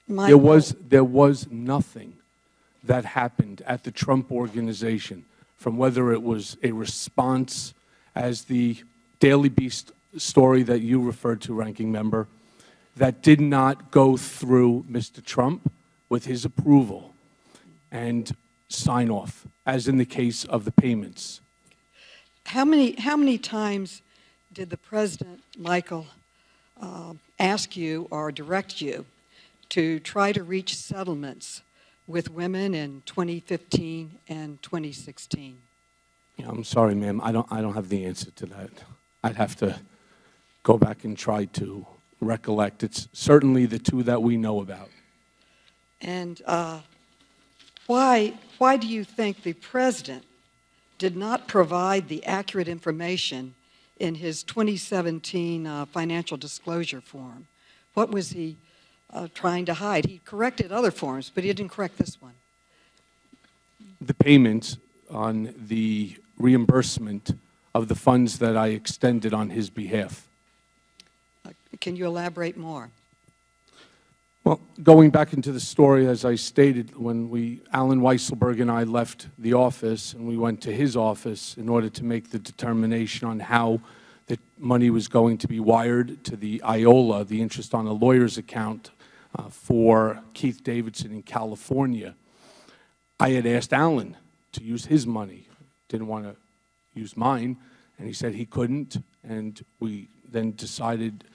There was nothing that happened at the Trump Organization, from whether it was a response, as the Daily Beast story that you referred to, Ranking Member, that did not go through Mr. Trump with his approval and sign off, as in the case of the payments. How many times did the President, Michael, ask you or direct you to try to reach settlements with women in 2015 and 2016? Yeah, I'm sorry, ma'am. I don't have the answer to that. I'd have to go back and try to recollect. It's certainly the two that we know about. And why do you think the President did not provide the accurate information in his 2017 financial disclosure form? What was he trying to hide? He corrected other forms, but he didn't correct this one. The payments on the reimbursement of the funds that I extended on his behalf. Can you elaborate more? Well, going back into the story, as I stated, when Alan Weisselberg and I left the office and we went to his office in order to make the determination on how the money was going to be wired to the IOLA, the interest on a lawyer's account for Keith Davidson in California, I had asked Alan to use his money. Didn't want to use mine, and he said he couldn't, and we then decided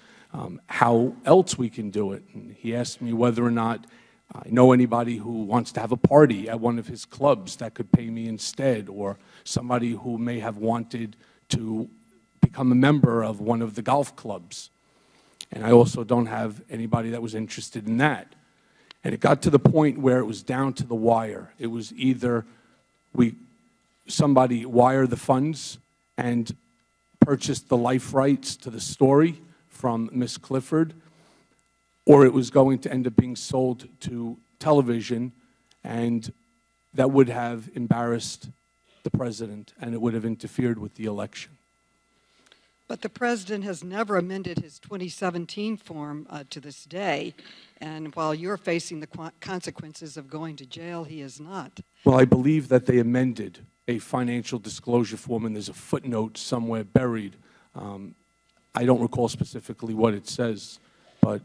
how else we can do it. And he asked me whether or not I know anybody who wants to have a party at one of his clubs that could pay me instead, or somebody who may have wanted to become a member of one of the golf clubs. And I also don't have anybody that was interested in that. And it got to the point where it was down to the wire. It was either somebody wire the funds and purchase the life rights to the story from Miss Clifford, or it was going to end up being sold to television, and that would have embarrassed the President, and it would have interfered with the election. But the President has never amended his 2017 form to this day, and while you're facing the consequences of going to jail, he is not. Well, I believe that they amended a financial disclosure form, and there's a footnote somewhere buried. I don't recall specifically what it says, but